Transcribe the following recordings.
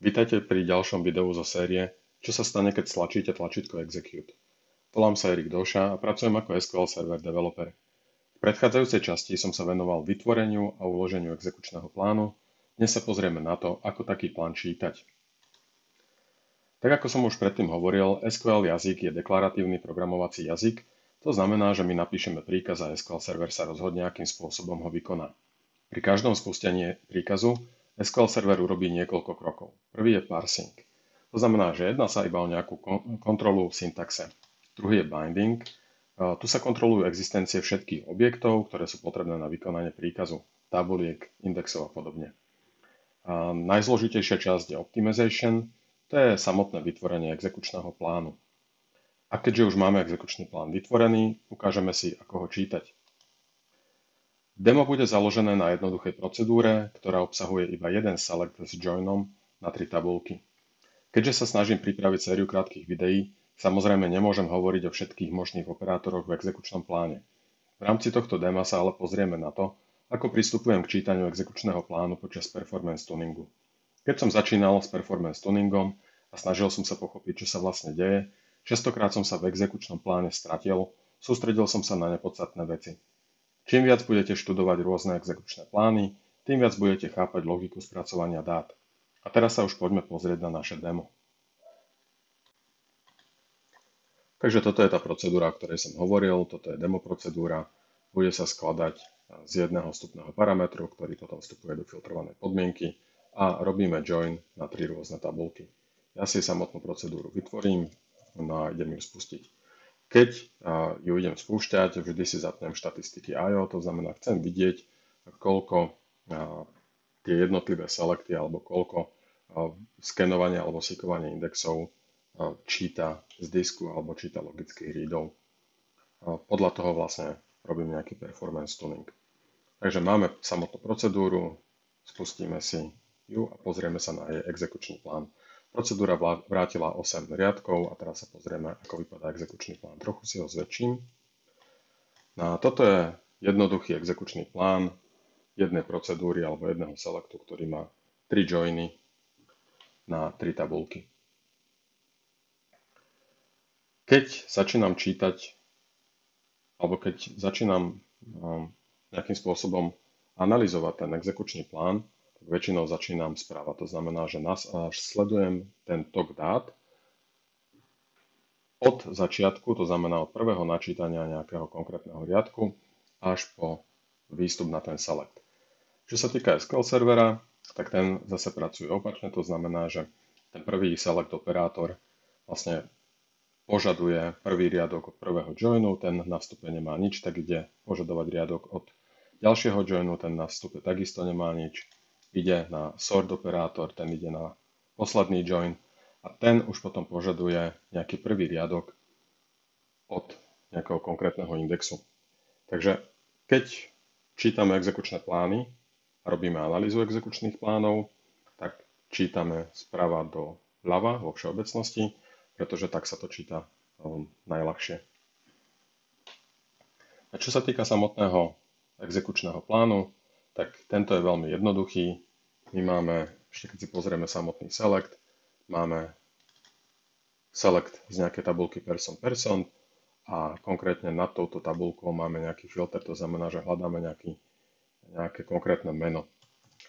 Vítajte pri ďalšom videu zo série Čo sa stane, keď stlačíte tlačítko Execute. Volám sa Erik Doša a pracujem ako SQL Server developer. V predchádzajúcej časti som sa venoval vytvoreniu a uloženiu exekučného plánu. Dnes sa pozrieme na to, ako taký plán čítať. Tak ako som už predtým hovoril, SQL jazyk je deklaratívny programovací jazyk, to znamená, že my napíšeme príkaz a SQL Server sa rozhodne, akým spôsobom ho vykoná. Pri každom spustení príkazu SQL Server urobí niekoľko krokov. Prvý je parsing. To znamená, že jedná sa iba o nejakú kontrolu v syntaxe. Druhý je binding. Tu sa kontrolujú existencie všetkých objektov, ktoré sú potrebné na vykonanie príkazu. Tabuliek, indexov a podobne. A najzložitejšia časť je optimization. To je samotné vytvorenie exekučného plánu. A keďže už máme exekučný plán vytvorený, ukážeme si, ako ho čítať. Demo bude založené na jednoduchej procedúre, ktorá obsahuje iba jeden select s joinom na 3 tabulky. Keďže sa snažím pripraviť sériu krátkych videí, samozrejme nemôžem hovoriť o všetkých možných operátoroch v exekučnom pláne. V rámci tohto dema sa ale pozrieme na to, ako pristupujem k čítaniu exekučného plánu počas performance tuningu. Keď som začínal s performance tuningom a snažil som sa pochopiť, čo sa vlastne deje, častokrát som sa v exekučnom pláne stratil, sústredil som sa na nepodstatné veci. Čím viac budete študovať rôzne exekučné plány, tým viac budete chápať logiku spracovania dát. A teraz sa už poďme pozrieť na naše demo. Takže toto je tá procedúra, o ktorej som hovoril, toto je demo procedúra. Bude sa skladať z jedného vstupného parametru, ktorý potom vstupuje do filtrovanej podmienky a robíme join na 3 rôzne tabulky. Ja si samotnú procedúru vytvorím a idem ju spustiť. Keď ju idem spúšťať, vždy si zapnem štatistiky IO, to znamená, chcem vidieť, koľko tie jednotlivé selekty alebo koľko skenovania alebo seekovania indexov číta z disku alebo číta logických readov. Podľa toho vlastne robím nejaký performance tuning. Takže máme samotnú procedúru, spustíme si ju a pozrieme sa na jej exekučný plán. Procedúra vrátila 8 riadkov a teraz sa pozrieme, ako vypadá exekučný plán. Trochu si ho zväčším. No, toto je jednoduchý exekučný plán jednej procedúry alebo jedného selectu, ktorý má 3 joiny na 3 tabulky. Keď začínam čítať alebo keď začínam nejakým spôsobom analyzovať ten exekučný plán, tak väčšinou začínam správa. To znamená, že sledujem ten tok dát od začiatku, to znamená od prvého načítania nejakého konkrétneho riadku až po výstup na ten select. Čo sa týka SQL servera, tak ten zase pracuje opačne, to znamená, že ten prvý select operátor vlastne požaduje prvý riadok od prvého joinu, ten na vstupe nemá nič, tak ide požadovať riadok od ďalšieho joinu, ten na vstupe takisto nemá nič. Ide na sort operátor, ten ide na posledný join a ten už potom požaduje nejaký prvý riadok od nejakého konkrétneho indexu. Takže keď čítame exekučné plány a robíme analýzu exekučných plánov, tak čítame sprava do ľava vo všeobecnosti, pretože tak sa to číta najľahšie. A čo sa týka samotného exekučného plánu, tak tento je veľmi jednoduchý. My máme, ešte keď si pozrieme samotný select, máme select z nejakej tabulky person a konkrétne nad touto tabulkou máme nejaký filter, to znamená, že hľadáme nejaké konkrétne meno.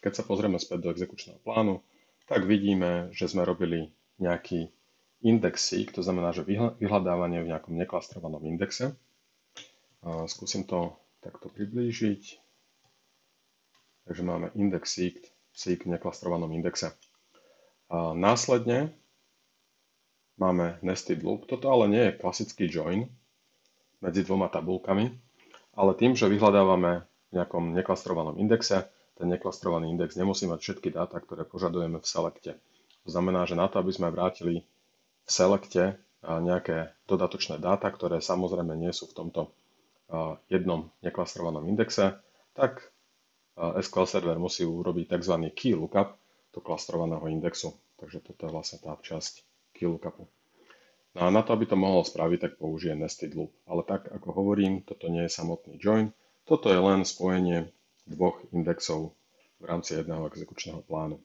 Keď sa pozrieme späť do exekučného plánu, tak vidíme, že sme robili nejaký index seek, to znamená, že vyhľadávanie v nejakom neklastrovanom indexe. Skúsim to takto priblížiť. Takže máme index seek v neklastrovanom indexe. A následne máme nested loop. Toto ale nie je klasický join medzi dvoma tabulkami, ale tým, že vyhľadávame v nejakom neklastrovanom indexe, ten neklastrovaný index nemusí mať všetky dáta, ktoré požadujeme v selecte. To znamená, že na to, aby sme vrátili v selecte nejaké dodatočné dáta, ktoré samozrejme nie sú v tomto jednom neklastrovanom indexe, tak SQL Server musí urobiť tzv. Key lookup do klastrovaného indexu. Takže toto je vlastne tá časť key lookupu. No a na to, aby to mohol spraviť, tak použije nested loop. Ale tak, ako hovorím, toto nie je samotný join. Toto je len spojenie dvoch indexov v rámci jedného exekučného plánu.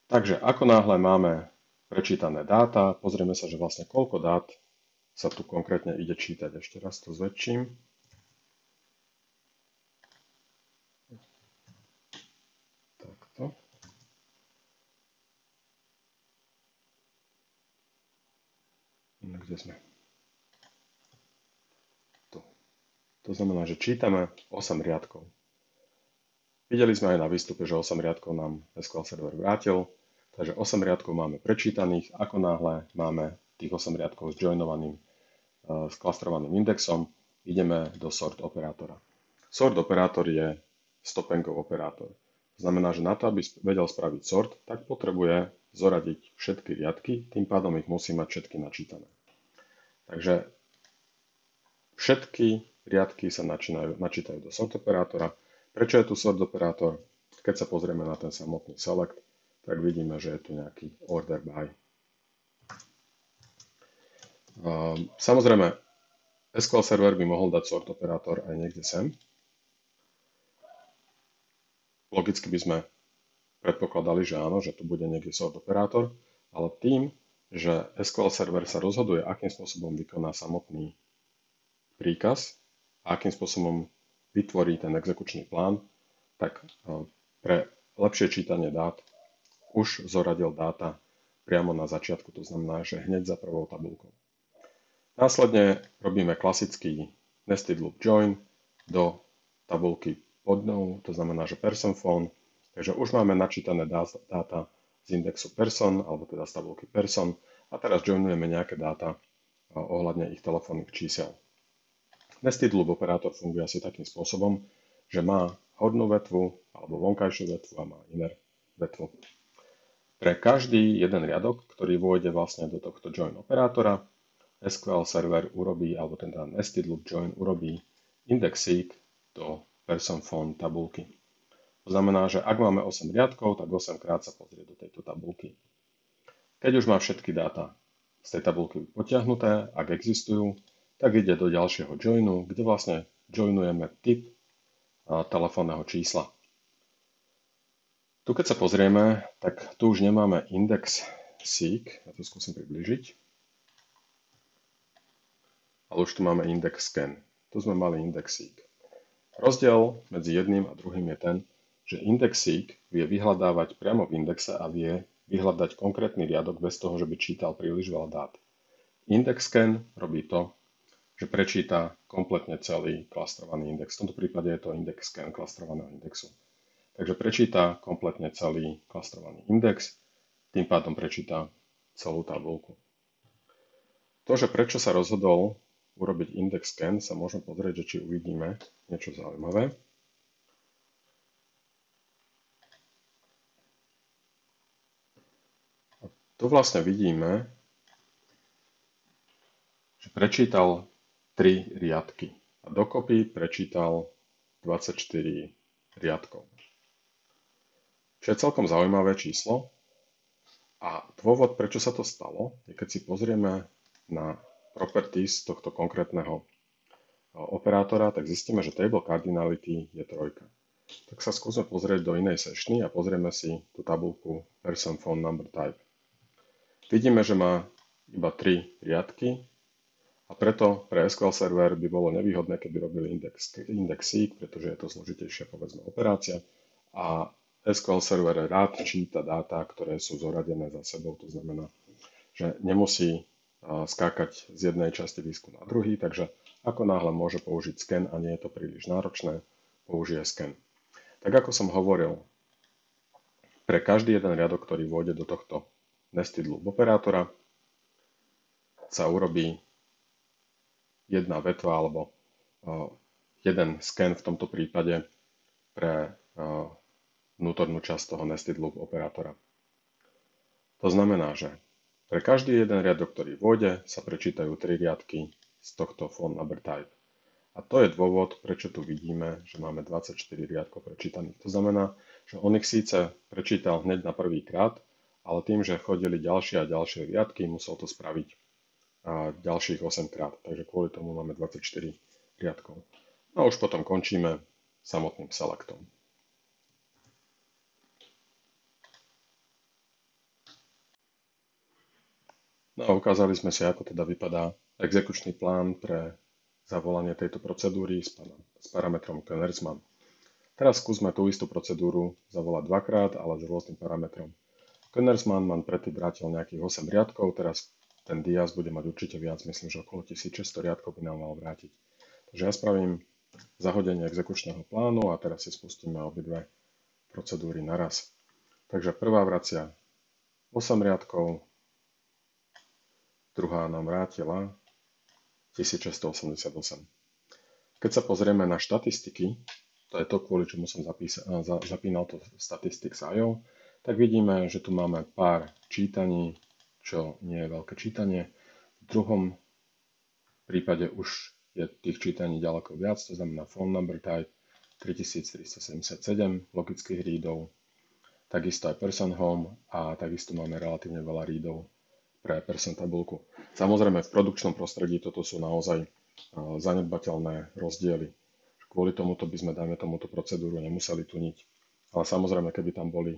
Takže ako náhle máme prečítané dáta, pozrieme sa, že vlastne koľko dát sa tu konkrétne ide čítať. Ešte raz to zväčším. Takto. Kde sme? Tu. To znamená, že čítame 8 riadkov. Videli sme aj na výstupe, že 8 riadkov nám SQL server vrátil, takže 8 riadkov máme prečítaných, ako náhle máme tých 8 riadkov s joinovaným, s klastrovaným indexom, ideme do sort operátora. Sort operátor je stop-and-go operátor. To znamená, že na to, aby vedel spraviť sort, tak potrebuje zoradiť všetky riadky, tým pádom ich musí mať všetky načítané. Takže všetky riadky sa načítajú do sort operátora. Prečo je tu sort operátor? Keď sa pozrieme na ten samotný select, tak vidíme, že je tu nejaký order by. Samozrejme, SQL server by mohol dať sort operátor aj niekde sem. Logicky by sme predpokladali, že áno, že tu bude niekde sort operátor, ale tým, že SQL server sa rozhoduje, akým spôsobom vykoná samotný príkaz a akým spôsobom vytvorí ten exekučný plán, tak pre lepšie čítanie dát už zoradil dáta priamo na začiatku, to znamená, že hneď za prvou tabuľkou. Následne robíme klasický nested loop join do tabuľky pod ňou, to znamená, že person phone, takže už máme načítané dáta z indexu person, alebo teda z tabuľky person a teraz joinujeme nejaké dáta ohľadne ich telefónnych čísel. Nested loop operátor funguje asi takým spôsobom, že má hornú vetvu alebo vonkajšiu vetvu a má inner vetvu. Pre každý jeden riadok, ktorý vôjde vlastne do tohto join operátora, SQL server urobí, alebo teda nested loop join urobí index seek do person phone tabulky. To znamená, že ak máme 8 riadkov, tak 8 krát sa pozrie do tejto tabulky. Keď už má všetky dáta z tej tabulky potiahnuté, ak existujú, tak ide do ďalšieho joinu, kde vlastne joinujeme typ telefónneho čísla. Tu keď sa pozrieme, tak tu už nemáme index seek, ja to skúsim približiť, ale už tu máme index scan. Tu sme mali index seek. Rozdiel medzi jedným a druhým je ten, že index seek vie vyhľadávať priamo v indexe a vie vyhľadať konkrétny riadok bez toho, že by čítal príliš veľa dát. Index scan robí to, že prečíta kompletne celý klastrovaný index. V tomto prípade je to index scan klastrovaného indexu. Takže prečíta kompletne celý klastrovaný index, tým pádom prečíta celú tabuľku. To, že prečo sa rozhodol urobiť index scan, sa môžeme pozrieť, že či uvidíme niečo zaujímavé. A tu vlastne vidíme, že prečítal 3 riadky a dokopy prečítal 24 riadkov. Čo je celkom zaujímavé číslo a dôvod, prečo sa to stalo, je keď si pozrieme na properties tohto konkrétneho operátora, tak zistíme, že table cardinality je 3. Tak sa skúsme pozrieť do inej sessiony a pozrieme si tú tabuľku person phone number type. Vidíme, že má iba 3 riadky, a preto pre SQL server by bolo nevýhodné, keby robili index seek, pretože je to zložitejšia povedzme operácia. A SQL server rád číta dáta, ktoré sú zoradené za sebou. To znamená, že nemusí skákať z jednej časti disku na druhý, takže ako náhle môže použiť scan a nie je to príliš náročné, použije scan. Tak ako som hovoril, pre každý jeden riadok, ktorý vôjde do tohto nested loop operátora, sa urobí jedna vetva alebo jeden scan v tomto prípade pre vnútornú časť toho nested loop operátora. To znamená, že pre každý jeden riadok, ktorý vôjde, sa prečítajú 3 riadky z tohto phone number type. A to je dôvod, prečo tu vidíme, že máme 24 riadkov prečítaných. To znamená, že on ich síce prečítal hneď na prvý krát, ale tým, že chodili ďalšie a ďalšie riadky, musel to spraviť ďalších 8 krát. Takže kvôli tomu máme 24 riadkov. No a už potom končíme samotným selectom. No a ukázali sme si, ako teda vypadá exekučný plán pre zavolanie tejto procedúry s parametrom Conversman. Teraz skúsme tú istú procedúru zavolať dvakrát, ale s rôznym parametrom. Conversman nám predtým vrátil nejakých 8 riadkov, teraz ten Diaz bude mať určite viac, myslím, že okolo 1600 riadkov by nám mal vrátiť. Takže ja spravím zahodenie exekučného plánu a teraz si spustíme obidve procedúry naraz. Takže prvá vracia 8 riadkov, druhá nám vrátila 1688. Keď sa pozrieme na štatistiky, to je to, kvôli čomu som zapínal to Statistics.io, tak vidíme, že tu máme pár čítaní, čo nie je veľké čítanie. V druhom prípade už je tých čítaní ďaleko viac, to znamená phone number type 3377 logických readov, takisto aj person home a takisto máme relatívne veľa readov pre person tabulku. Samozrejme v produkčnom prostredí toto sú naozaj zanedbateľné rozdiely. Kvôli tomuto by sme, dajme tomuto procedúru, nemuseli tuniť. Ale samozrejme, keby tam boli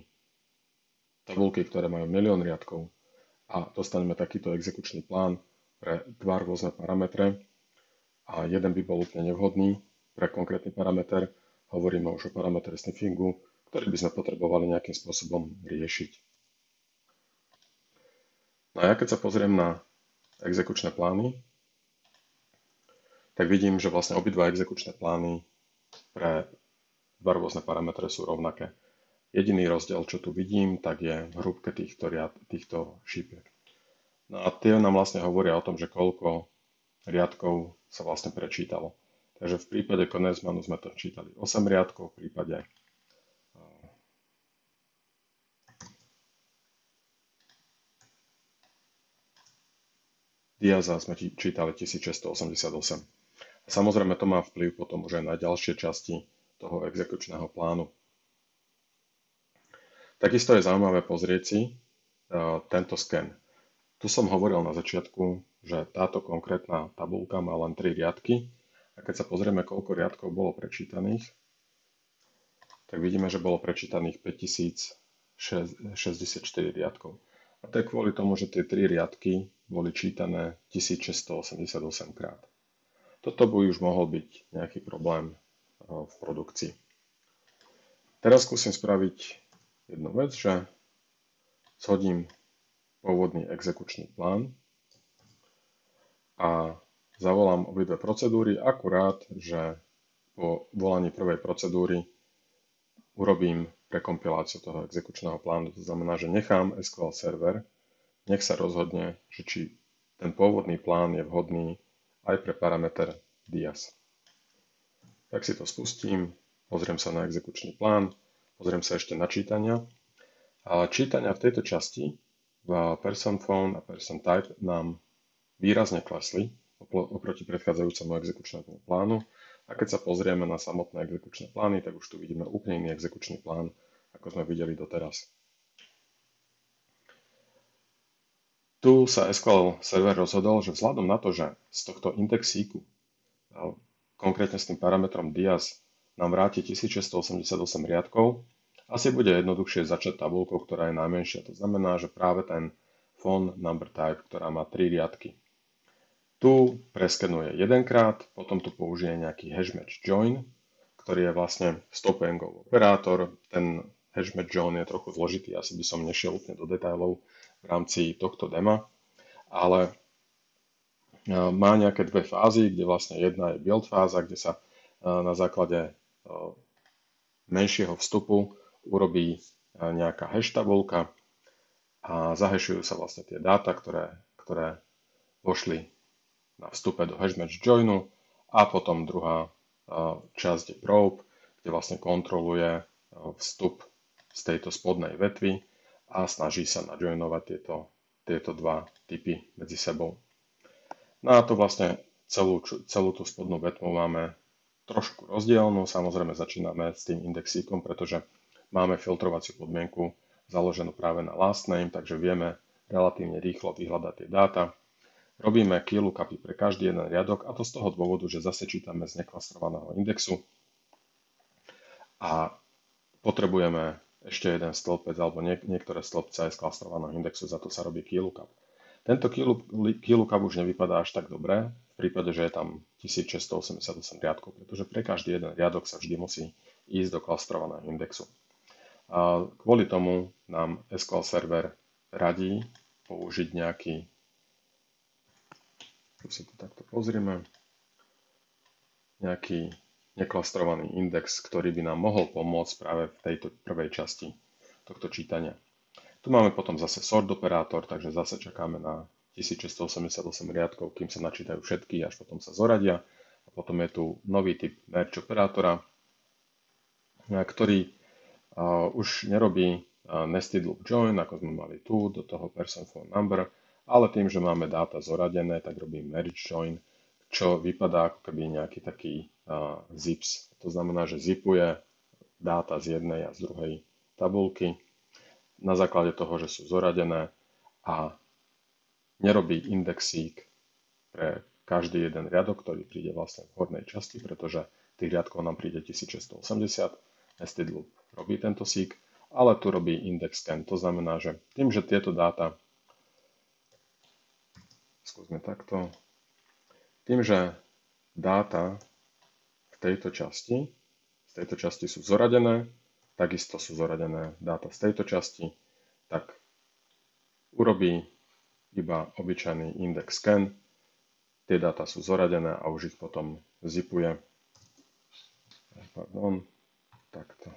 tabulky, ktoré majú milión riadkov a dostaneme takýto exekučný plán pre dva rôzne parametre a jeden by bol úplne nevhodný pre konkrétny parameter, hovoríme už o parametre sniffingu, ktorý by sme potrebovali nejakým spôsobom riešiť. No a ja keď sa pozriem na exekučné plány, tak vidím, že vlastne obidva exekučné plány pre dva rôzne parametre sú rovnaké. Jediný rozdiel, čo tu vidím, tak je v hrúbke týchto šípiek. No a tie nám vlastne hovoria o tom, že koľko riadkov sa vlastne prečítalo. Takže v prípade Conversmanu sme to čítali 8 riadkov, v prípade Diaza sme čítali 1688. Samozrejme to má vplyv potom už aj na ďalšie časti toho exekučného plánu. Takisto je zaujímavé pozrieť si tento sken. Tu som hovoril na začiatku, že táto konkrétna tabuľka má len 3 riadky a keď sa pozrieme, koľko riadkov bolo prečítaných, tak vidíme, že bolo prečítaných 5064 riadkov. A to je kvôli tomu, že tie 3 riadky boli čítané 1688 krát. Toto by už mohol byť nejaký problém v produkcii. Teraz skúsim spraviť jednu vec, že zhodím pôvodný exekučný plán a zavolám obidve procedúry, akurát, že po volaní prvej procedúry urobím prekompiláciu toho exekučného plánu. To znamená, že nechám SQL server, nech sa rozhodne, že či ten pôvodný plán je vhodný aj pre parameter Diaz. Tak si to spustím, pozriem sa na exekučný plán, pozriem sa ešte na čítania. A čítania v tejto časti v person phone a person type nám výrazne klesli oproti predchádzajúcemu exekučnému plánu. A keď sa pozrieme na samotné exekučné plány, tak už tu vidíme úplne iný exekučný plán, ako sme videli doteraz. Tu sa SQL server rozhodol, že vzhľadom na to, že z tohto indexíku, konkrétne s tým parametrom Diaz, nám vráti 1688 riadkov, asi bude jednoduchšie začať tabuľkou, ktorá je najmenšia. To znamená, že práve ten phone number type, ktorá má 3 riadky. Tu preskenuje jedenkrát, potom tu použije nejaký hashmatch join, ktorý je vlastne stop-and-go operátor. Ten hashmatch join je trochu zložitý, asi by som nešiel úplne do detailov v rámci tohto dema, ale má nejaké dve fázy, kde vlastne jedna je build fáza, kde sa na základe menšieho vstupu urobí nejaká hash tabulka a zahashujú sa vlastne tie dáta, ktoré vošli na vstupe do hashmatch joinu a potom druhá časť je probe, kde vlastne kontroluje vstup z tejto spodnej vetvy a snaží sa najoinovať tieto dva typy medzi sebou. No a to vlastne celú tú spodnú vetvu máme trošku rozdielnú. Samozrejme začíname s tým indexíkom, pretože máme filtrovaciu podmienku založenú práve na last name, takže vieme relatívne rýchlo vyhľadať tie dáta. Robíme key lookupy pre každý jeden riadok a to z toho dôvodu, že zase čítame z neklastrovaného indexu a potrebujeme ešte jeden stĺpec alebo niektoré stĺpce z klastrovaného indexu, za to sa robí key lookup. Tento KLOOKUP už nevypadá až tak dobre v prípade, že je tam 1688 riadkov, pretože pre každý jeden riadok sa vždy musí ísť do klastrovaného indexu. A kvôli tomu nám SQL Server radí použiť nejaký, tu si to takto pozrieme, nejaký neklastrovaný index, ktorý by nám mohol pomôcť práve v tejto prvej časti tohto čítania. Tu máme potom zase sort operátor, takže zase čakáme na 1688 riadkov, kým sa načítajú všetky, až potom sa zoradia. A potom je tu nový typ merge operátora, ktorý už nerobí nested loop join, ako sme mali tu, do toho person phone number, ale tým, že máme dáta zoradené, tak robí merge join, čo vypadá ako keby nejaký taký zips. To znamená, že zipuje dáta z jednej a z druhej tabulky na základe toho, že sú zoradené a nerobí indexík pre každý jeden riadok, ktorý príde vlastne v hornej časti, pretože tých riadkov nám príde 1680. Nested loop robí tento seek, ale tu robí index scan. To znamená, že tým, že tieto dáta, skúsme takto, tým, že dáta z tejto časti sú zoradené, takisto sú zoradené dáta z tejto časti, tak urobí iba obyčajný index scan. Tie dáta sú zoradené a už ich potom zipuje. Takto.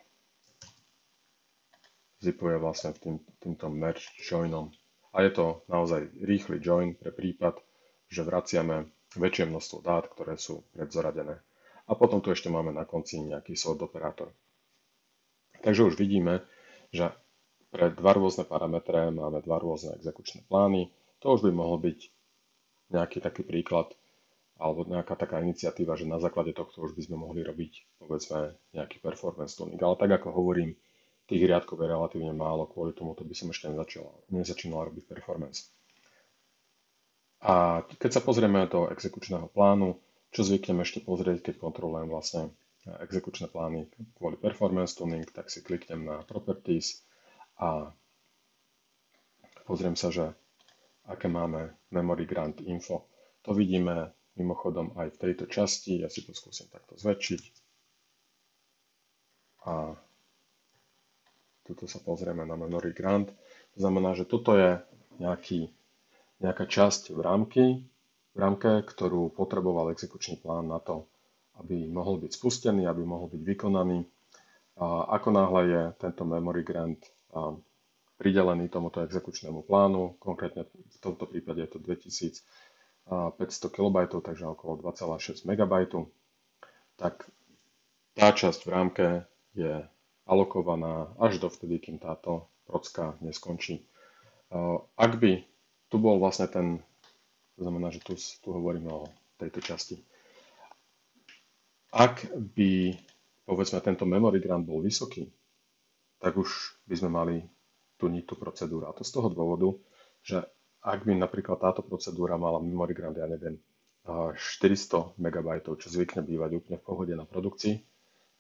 Zipuje vlastne týmto merge joinom. A je to naozaj rýchly join pre prípad, že vraciame väčšie množstvo dát, ktoré sú predzoradené. A potom tu ešte máme na konci nejaký sort operátor. Takže už vidíme, že pre dva rôzne parametre máme dva rôzne exekučné plány. To už by mohol byť nejaký taký príklad alebo nejaká taká iniciatíva, že na základe tohto už by sme mohli robiť, povedzme, nejaký performance tuning. Ale tak ako hovorím, tých riadkov je relatívne málo, kvôli tomuto by som ešte nezačínal robiť performance. A keď sa pozrieme do exekučného plánu, čo zvyknem ešte pozrieť, keď kontrolujem vlastne exekučné plány kvôli performance tuning, tak si kliknem na properties a pozriem sa, že aké máme memory grant info. To vidíme mimochodom aj v tejto časti. Ja si to skúsim takto zväčšiť. A tuto sa pozrieme na memory grant. To znamená, že toto je nejaká časť v rámke, ktorú potreboval exekučný plán na to, aby mohol byť spustený, aby mohol byť vykonaný. A ako náhle je tento memory grant pridelený tomuto exekučnému plánu, konkrétne v tomto prípade je to 2500 KB, takže okolo 2,6 MB, tak tá časť v rámke je alokovaná až dovtedy, kým táto procka neskončí. Ak by tu bol vlastne to znamená, že tu hovoríme o tejto časti. Ak by, povedzme, tento memory grant bol vysoký, tak už by sme mali tuniť tú procedúru. A to z toho dôvodu, že ak by napríklad táto procedúra mala memory grant, ja neviem, 400 MB, čo zvykne bývať úplne v pohode na produkcii,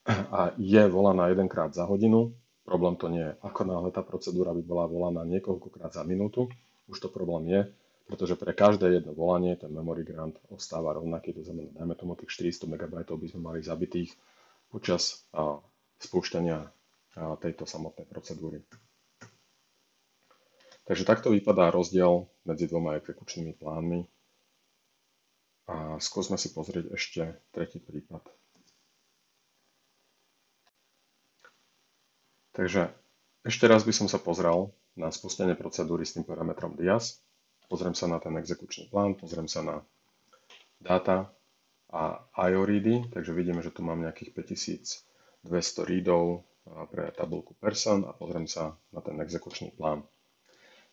a je volaná jedenkrát za hodinu, problém to nie je. Ako náhle tá procedúra by bola volaná niekoľkokrát za minútu, už to problém je, pretože pre každé jedno volanie ten memory grant ostáva rovnaký, to znamená, dajme tomu tých 400 MB by sme mali zabitých počas spúšťania tejto samotnej procedúry. Takže takto vypadá rozdiel medzi dvoma exekučnými plánmi. A skúsme si pozrieť ešte tretí prípad. Takže ešte raz by som sa pozrel na spustenie procedúry s tým parametrom dias. Pozriem sa na ten exekučný plán, pozriem sa na dáta a IO ready, takže vidíme, že tu mám nejakých 5200 readov pre tabulku person a pozriem sa na ten exekučný plán.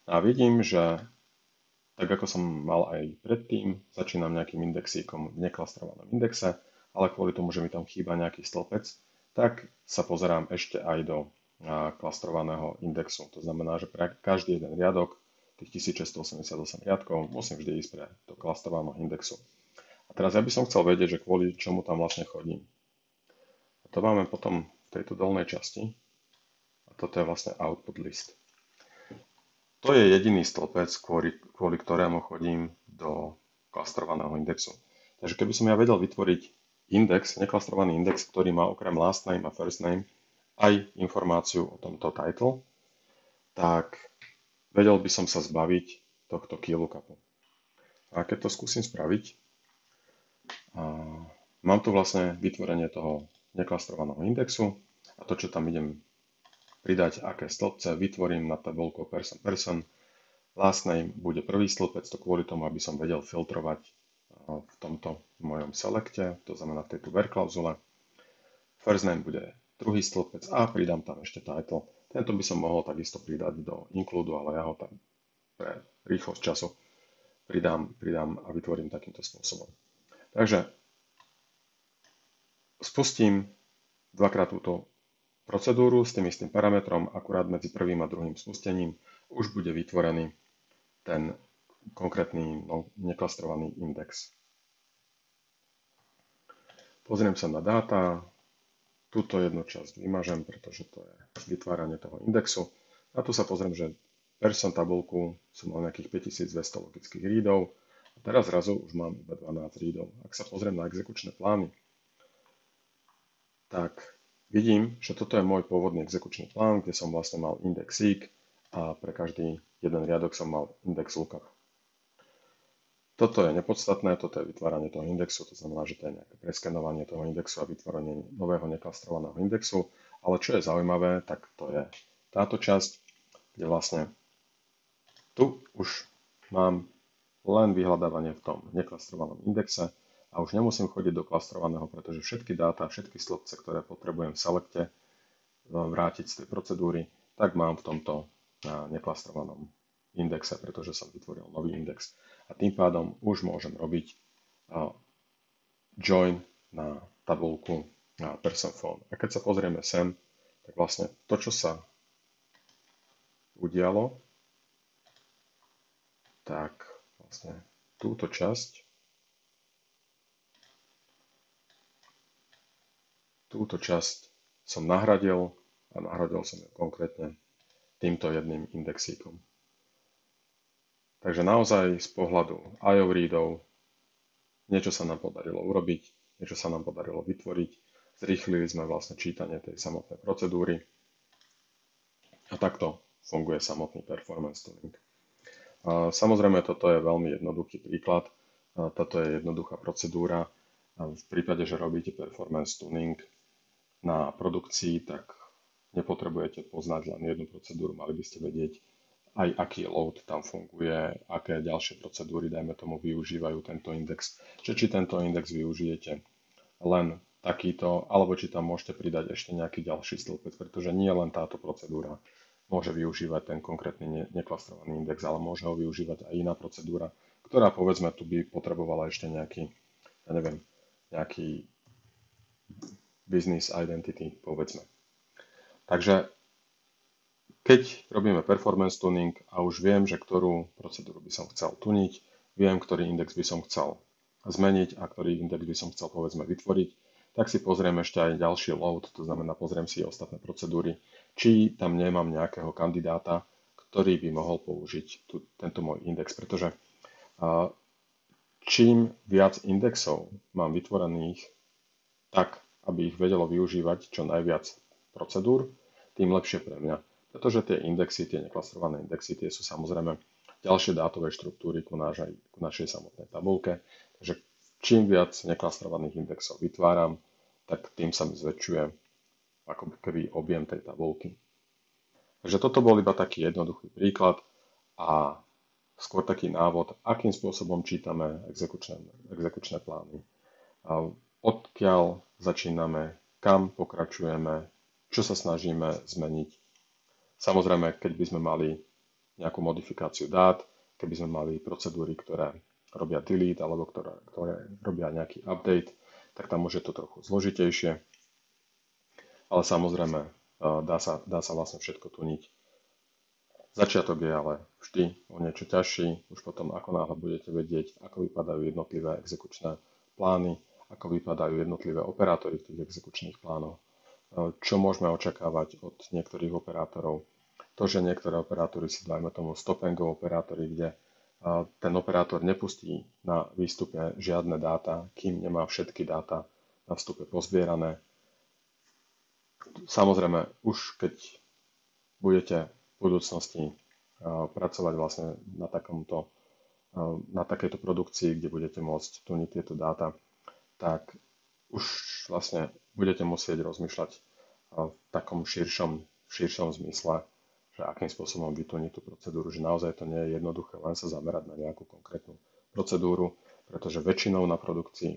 A vidím, že tak ako som mal aj predtým, začínam nejakým indexíkom v neklastrovanom indexe, ale kvôli tomu, že mi tam chýba nejaký stĺpec, tak sa pozerám ešte aj do klastrovaného indexu. To znamená, že pre každý jeden riadok, tých 1688 riadkov, musím vždy ísť pre do klastrovaného indexu. A teraz ja by som chcel vedieť, že kvôli čomu tam vlastne chodím. A to máme potom v tejto dolnej časti. A toto je vlastne output list. To je jediný stĺpec, kvôli ktorému chodím do klastrovaného indexu. Takže keby som ja vedel vytvoriť neklastrovaný index, ktorý má okrem last name a first name aj informáciu o tomto title, tak vedel by som sa zbaviť tohto keylookupu. A keď to skúsim spraviť, mám tu vlastne vytvorenie toho neklastrovaného indexu a to, čo tam idem pridať, aké stĺpce, vytvorím na tabuľku person. Last name bude prvý stĺpec, to kvôli tomu, aby som vedel filtrovať v tomto mojom selecte, to znamená v tejto where klauzule. First name bude druhý stĺpec a pridám tam ešte title. Tento by som mohol takisto pridať do include, ale ja ho tam pre rýchlosť času pridám a vytvorím takýmto spôsobom. Takže spustím dvakrát túto procedúru s tým istým parametrom, akurát medzi prvým a druhým spustením už bude vytvorený ten konkrétny neklastrovaný index. Pozriem sa na dáta, túto jednu časť vymažem, pretože to je vytváranie toho indexu. A tu sa pozriem, že person tabulku som mal nejakých 5200 logických readov a teraz zrazu už mám iba 12 readov. Ak sa pozriem na exekučné plány, tak vidím, že toto je môj pôvodný exekučný plán, kde som vlastne mal index seek a pre každý jeden riadok som mal index lookup. Toto je nepodstatné, toto je vytváranie toho indexu, to znamená, že to je nejaké preskenovanie toho indexu a vytvorenie nového neklastrovaného indexu. Ale čo je zaujímavé, tak to je táto časť, kde vlastne tu už mám len vyhľadávanie v tom neklastrovanom indexe a už nemusím chodiť do klastrovaného, pretože všetky dáta, všetky stĺpce, ktoré potrebujem v selecte vrátiť z tej procedúry, tak mám v tomto neklastrovanom indexe, pretože som vytvoril nový index. A tým pádom už môžem robiť join na tabuľku person phone. A keď sa pozrieme sem, tak vlastne to, čo sa udialo, tak vlastne túto časť som nahradil a nahradil som ju konkrétne týmto jedným indexíkom. Takže naozaj z pohľadu IO readov niečo sa nám podarilo urobiť, niečo sa nám podarilo vytvoriť, zrýchlili sme vlastne čítanie tej samotnej procedúry a takto funguje samotný performance tuning. Samozrejme, toto je veľmi jednoduchý príklad, toto je jednoduchá procedúra. V prípade, že robíte performance tuning na produkcii, tak nepotrebujete poznať len jednu procedúru, mali by ste vedieť, aj aký load tam funguje, aké ďalšie procedúry, dajme tomu, využívajú tento index. Či tento index využijete len takýto, alebo či tam môžete pridať ešte nejaký ďalší stĺpec, pretože nie len táto procedúra môže využívať ten konkrétny neklastrovaný index, ale môže ho využívať aj iná procedúra, ktorá povedzme tu by potrebovala ešte nejaký business identity, povedzme. Takže keď robíme performance tuning a už viem, že ktorú procedúru by som chcel tuniť, viem, ktorý index by som chcel zmeniť a ktorý index by som chcel povedzme vytvoriť, tak si pozriem ešte aj ďalší load, to znamená pozriem si ostatné procedúry, či tam nemám nejakého kandidáta, ktorý by mohol použiť tento môj index, pretože čím viac indexov mám vytvorených tak, aby ich vedelo využívať čo najviac procedúr, tým lepšie pre mňa. Pretože tie indexy, tie neklastrované indexy, tie sú samozrejme ďalšie dátové štruktúry ku našej samotnej tabuľke. Takže čím viac neklastrovaných indexov vytváram, tak tým sa mi zväčšuje ako keby objem tej tabuľky. Takže toto bol iba taký jednoduchý príklad a skôr taký návod, akým spôsobom čítame exekučné plány. Odkiaľ začíname, kam pokračujeme, čo sa snažíme zmeniť. Samozrejme, keď by sme mali nejakú modifikáciu dát, keby sme mali procedúry, ktoré robia delete alebo ktoré robia nejaký update, tak tam už je to trochu zložitejšie. Ale samozrejme, dá sa vlastne všetko tuniť. Začiatok je ale vždy o niečo ťažší, už potom ako náhle budete vedieť, ako vypadajú jednotlivé exekučné plány, ako vypadajú jednotlivé operátory v tých exekučných plánoch, čo môžeme očakávať od niektorých operátorov. To, že niektoré operátory si dajme tomu stop and go operátory, kde ten operátor nepustí na výstupe žiadne dáta, kým nemá všetky dáta na vstupe pozbierané. Samozrejme, už keď budete v budúcnosti pracovať vlastne na takejto produkcii, kde budete môcť tuniť tieto dáta, tak už vlastne budete musieť rozmýšľať v takom širšom zmysle, že akým spôsobom vytuniť tú procedúru, že naozaj to nie je jednoduché len sa zamerať na nejakú konkrétnu procedúru, pretože väčšinou na produkcii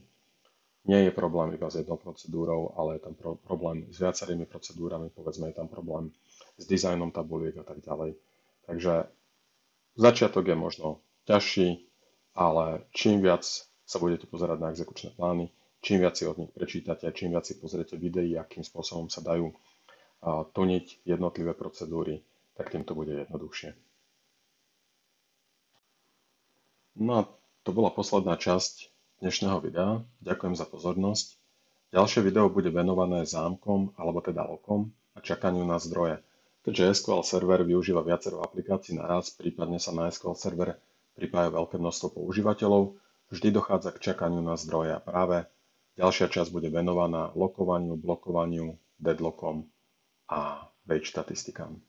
nie je problém iba s jednou procedúrou, ale je tam problém s viacerými procedúrami, povedzme je tam problém s dizajnom tabuliek a tak ďalej. Takže začiatok je možno ťažší, ale čím viac sa budete pozerať na exekučné plány, čím viac si od nich prečítate, čím viac si pozriete videí, akým spôsobom sa dajú tuniť jednotlivé procedúry, tak tým to bude jednoduchšie. No a to bola posledná časť dnešného videa. Ďakujem za pozornosť. Ďalšie video bude venované zámkom, alebo teda lokom a čakaniu na zdroje. Keďže SQL server využíva viacero aplikácií naraz, prípadne sa na SQL server pripája veľké množstvo používateľov, vždy dochádza k čakaniu na zdroje a práve ďalšia časť bude venovaná lokovaniu, blokovaniu, deadlockom a wait štatistikám.